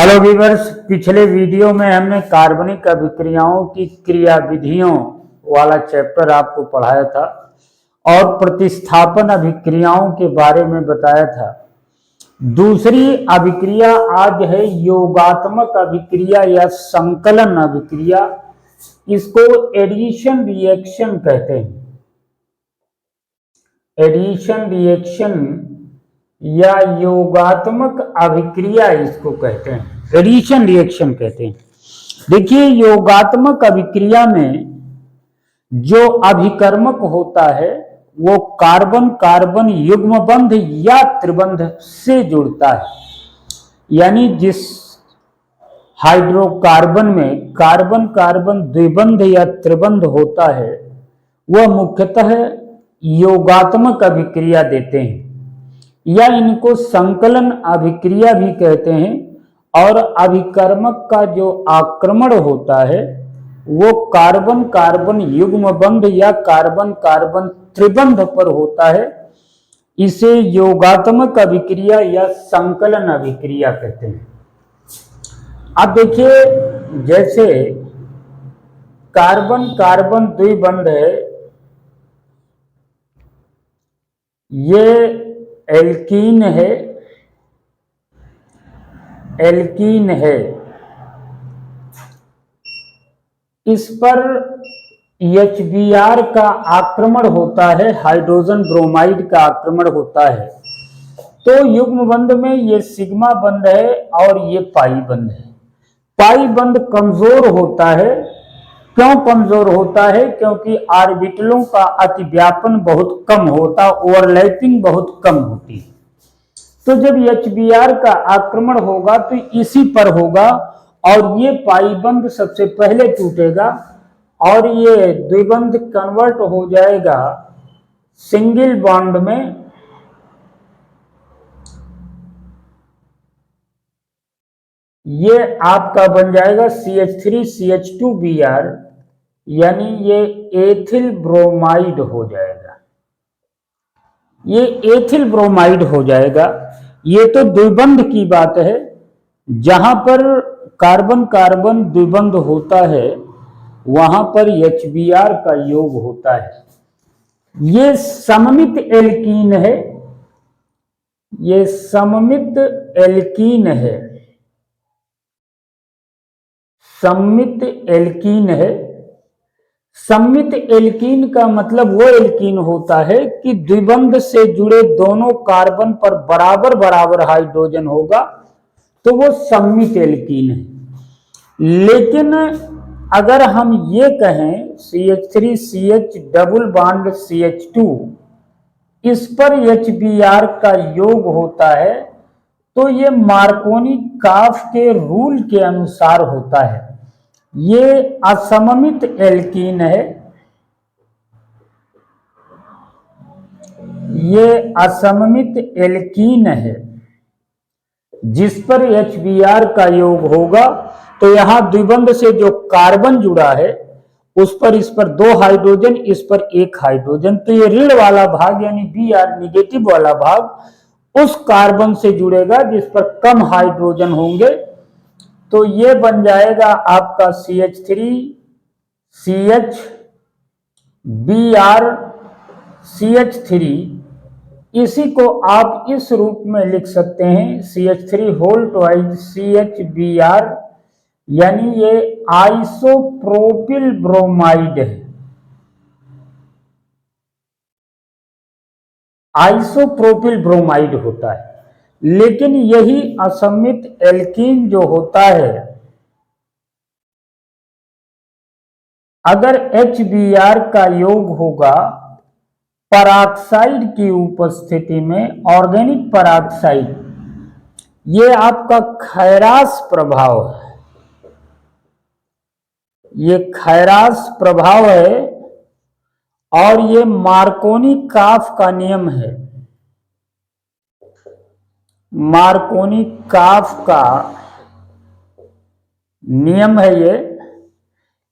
Hello viewers, पिछले video में हमने कार्बनिक अभिक्रियाओं की क्रियाविधियों वाला चैप्टर आपको पढ़ाया था और प्रतिस्थापन अभिक्रियाओं के बारे में बताया था। दूसरी अभिक्रिया आज है योगात्मक अभिक्रिया या संकलन अभिक्रिया। इसको एडिशन रिएक्शन कहते हैं। एडिशन रिएक्शन या योगात्मक अभिक्रिया इसको कहते हैं, एडिशन रिएक्शन कहते हैं। देखिए, योगात्मक अभिक्रिया में जो अभिकर्मक होता है वो कार्बन कार्बन युग्म बंध या त्रिबंध से जुड़ता है। यानी जिस हाइड्रोकार्बन में कार्बन कार्बन द्विबंध या त्रिबंध होता है वह मुख्यतः योगात्मक अभिक्रिया देते हैं, या इनको संकलन अभिक्रिया भी कहते हैं। और अभिकर्मक का जो आक्रमण होता है वो कार्बन कार्बन युग्म बंध या कार्बन कार्बन त्रिबंध पर होता है। इसे योगात्मक अभिक्रिया या संकलन अभिक्रिया कहते हैं। अब देखिए, जैसे कार्बन कार्बन द्विबंध है, ये एल्कीन है, एल्कीन है। इस पर HBr का आक्रमण होता है, हाइड्रोजन ब्रोमाइड का आक्रमण होता है। तो युग्म बंध में ये सिग्मा बंध है और ये पाई बंध है। पाई बंध कमजोर होता है। क्यों कमजोर होता है? क्योंकि ऑर्बिटलों का अतिव्यापन बहुत कम होता, ओवरलैपिंग बहुत कम होती है। तो जब HBr का आक्रमण होगा तो इसी पर होगा और ये पाई बंध सबसे पहले टूटेगा और ये द्विबंध कन्वर्ट हो जाएगा सिंगल बॉन्ड में। ये आपका बन जाएगा CH3CH2Br, यानी ये एथिल ब्रोमाइड हो जाएगा। ये एथिल ब्रोमाइड हो जाएगा। ये तो द्विबंध की बात है। जहां पर कार्बन कार्बन द्विबंध होता है वहां पर HBr का योग होता है। ये सममित एल्कीन है, ये सममित एल्कीन है, सममित एल्कीन है। सममित एल्कीन का मतलब वो एल्कीन होता है कि द्विबंध से जुड़े दोनों कार्बन पर बराबर बराबर हाइड्रोजन होगा, तो वो सममित एल्कीन है। लेकिन अगर हम ये कहें CH3CH डबल बॉन्ड CH2, इस पर HBr का योग होता है, तो ये मार्कोनी काफ के रूल के अनुसार होता है। ये असममित एल्कीन है, ये असममित एल्कीन है जिस पर HBr का योग होगा। तो यहां द्विबंध से जो कार्बन जुड़ा है उस पर इस पर 2 हाइड्रोजन, इस पर 1 हाइड्रोजन। तो ये ऋण वाला भाग यानी Br निगेटिव वाला भाग उस कार्बन से जुड़ेगा जिस पर कम हाइड्रोजन होंगे। तो ये बन जाएगा आपका CH3CH Br CH3। इसी को आप इस रूप में लिख सकते हैं CH3 होल ट्वाइस CHBr, यानी ये आइसोप्रोपिल ब्रोमाइड है। आइसोप्रोपिल ब्रोमाइड होता है। लेकिन यही असममित एल्कीन जो होता है, अगर HBr का योग होगा पराक्साइड की उपस्थिति में, ऑर्गेनिक पराक्साइड, ये आपका खैरास प्रभाव है। ये खैरास प्रभाव है और ये मार्कोनी काफ का नियम है। मार्कोनी काफ का नियम है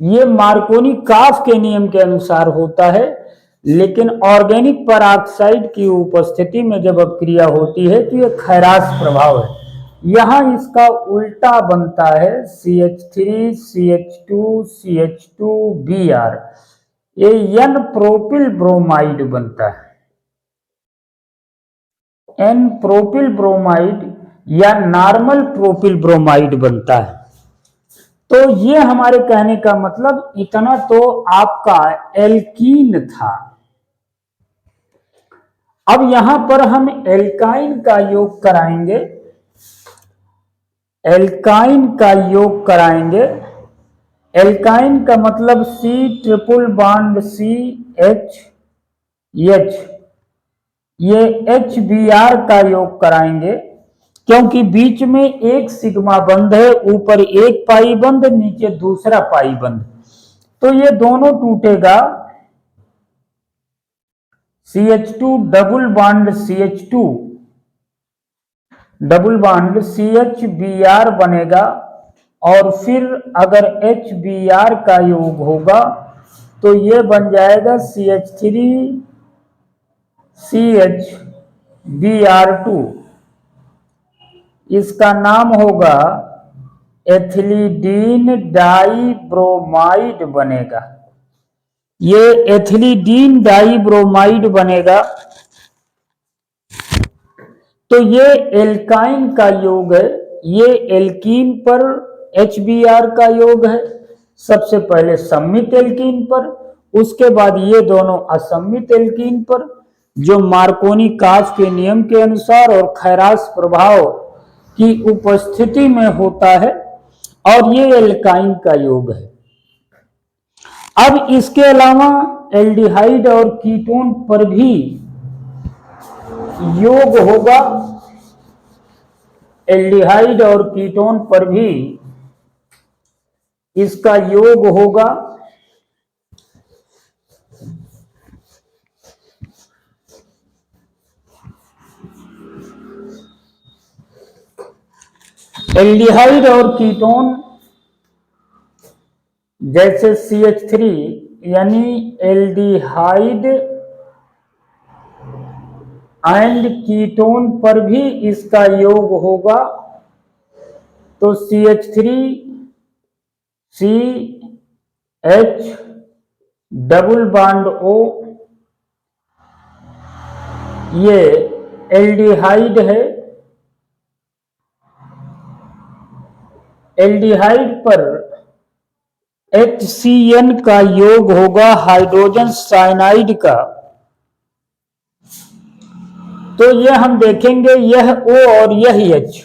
ये मार्कोनी काफ के नियम के अनुसार होता है। लेकिन ऑर्गेनिक पराक्साइड की उपस्थिति में जब अपक्रिया होती है तो यह खैरास प्रभाव है। यहां इसका उल्टा बनता है CH3CH2CH2Br, ये N प्रोपिल ब्रोमाइड बनता है, N प्रोपिल ब्रोमाइड या नॉर्मल प्रोपिल ब्रोमाइड बनता है। तो ये हमारे कहने का मतलब इतना तो आपका एल्कीन था। अब यहां पर हम एल्काइन का योग कराएंगे, एल्काइन का योग कराएंगे। एल्काइन का मतलब C ट्रिपल बॉन्ड CH, ये HBr का योग कराएंगे, क्योंकि बीच में एक सिग्मा बंध है, ऊपर एक पाई बंध, नीचे दूसरा पाई बंध, तो ये दोनों टूटेगा, CH2 double bond CH2 double bond CHBr बनेगा, और फिर अगर HBr का योग होगा तो ये बन जाएगा CH3CHBr2, इसका नाम होगा एथिलीडीन डाइब्रोमाइड बनेगा, ये एथिलीडीन डाइब्रोमाइड बनेगा। तो ये एल्काइन का योग है, ये एल्कीन पर HBr का योग है, सबसे पहले सम्मित एल्कीन पर, उसके बाद ये दोनों असम्मित एल्कीन पर, जो मार्कोनी कास के नियम के अनुसार और खैरास प्रभाव की उपस्थिति में होता है, और ये एल्काइन का योग है। अब इसके अलावा एल्डिहाइड और कीटोन पर भी योग होगा, एल्डिहाइड और कीटोन पर भी इसका योग होगा। एल्डिहाइड और कीटोन जैसे CH3 यानी एल्डिहाइड एंड कीटोन पर भी इसका योग होगा, तो CH3CH डबल बॉन्ड O, ये एल्डिहाइड है, एल्डिहाइड पर HCN का योग होगा हाइड्रोजन साइनाइड का, तो ये हम देखेंगे यह O और यह H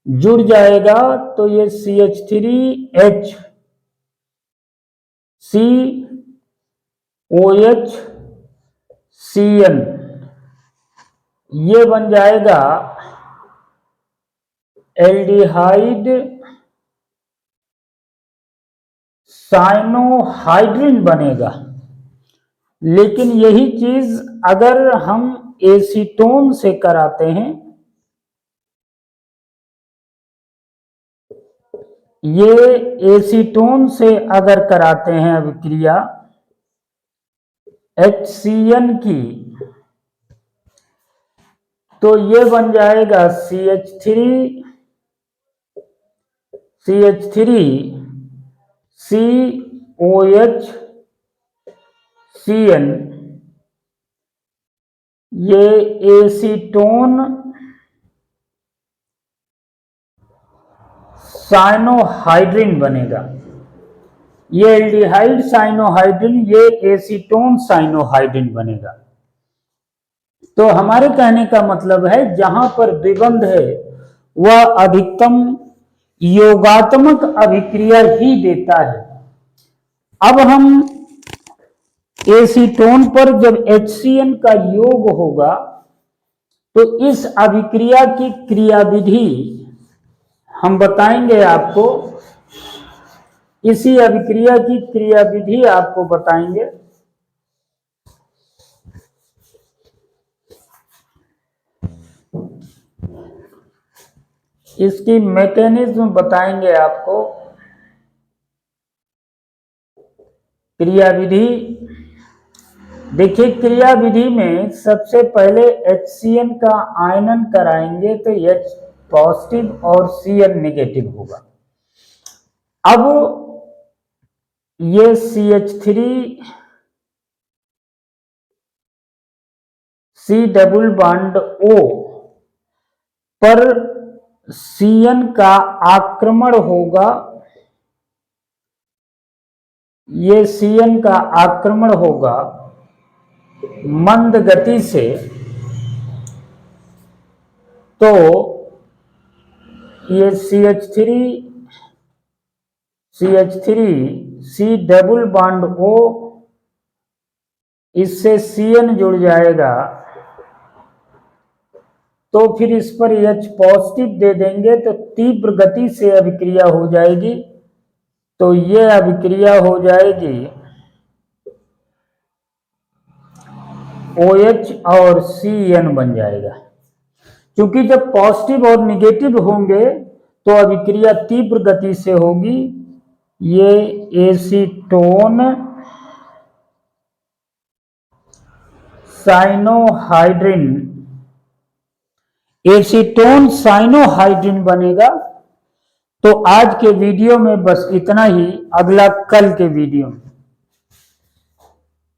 जुड़ जाएगा, तो ये CH3H COHCN ये बन जाएगा एल्डिहाइड साइनोहाइड्रिन बनेगा। लेकिन यही चीज अगर हम एसीटोन से कराते हैं, ये एसीटोन से अगर कराते हैं अभिक्रिया HCN की, तो ये बन जाएगा CH3COHCN, ये एसीटोन साइनोहाइड्रिन बनेगा, ये एल्डिहाइड साइनोहाइड्रिन, ये एसीटोन साइनोहाइड्रिन बनेगा। तो हमारे कहने का मतलब है जहां पर द्विबंध है वह अधिकतम योगात्मक अभिक्रिया ही देता है। अब हम एसीटोन पर जब HCN का योग होगा तो इस अभिक्रिया की क्रियाविधि हम बताएंगे आपको, इसी अभिक्रिया की क्रियाविधि आपको बताएंगे। इसकी मैकेनिज्म बताएंगे आपको, क्रियाविधि। देखिए क्रियाविधि में सबसे पहले HCN का आयनन कराएंगे, तो पॉजिटिव और Cl निगेटिव होगा। अब ये CH3 C double bond O पर Cn का आक्रमण होगा, ये Cn का आक्रमण होगा मंद गति से, तो ये CH3 C double bond O इससे Cn जुड़ जाएगा, तो फिर इस पर H पॉजिटिव दे देंगे तो तीव्र गति से अभिक्रिया हो जाएगी। तो ये अभिक्रिया हो जाएगी OH और Cn बन जाएगा। क्योंकि जब पॉजिटिव और निगेटिव होंगे तो अभिक्रिया तीव्र गति से होगी। ये एसीटोन साइनोहाइड्रिन, एसीटोन साइनोहाइड्रिन बनेगा। तो आज के वीडियो में बस इतना ही, अगला कल के वीडियो में।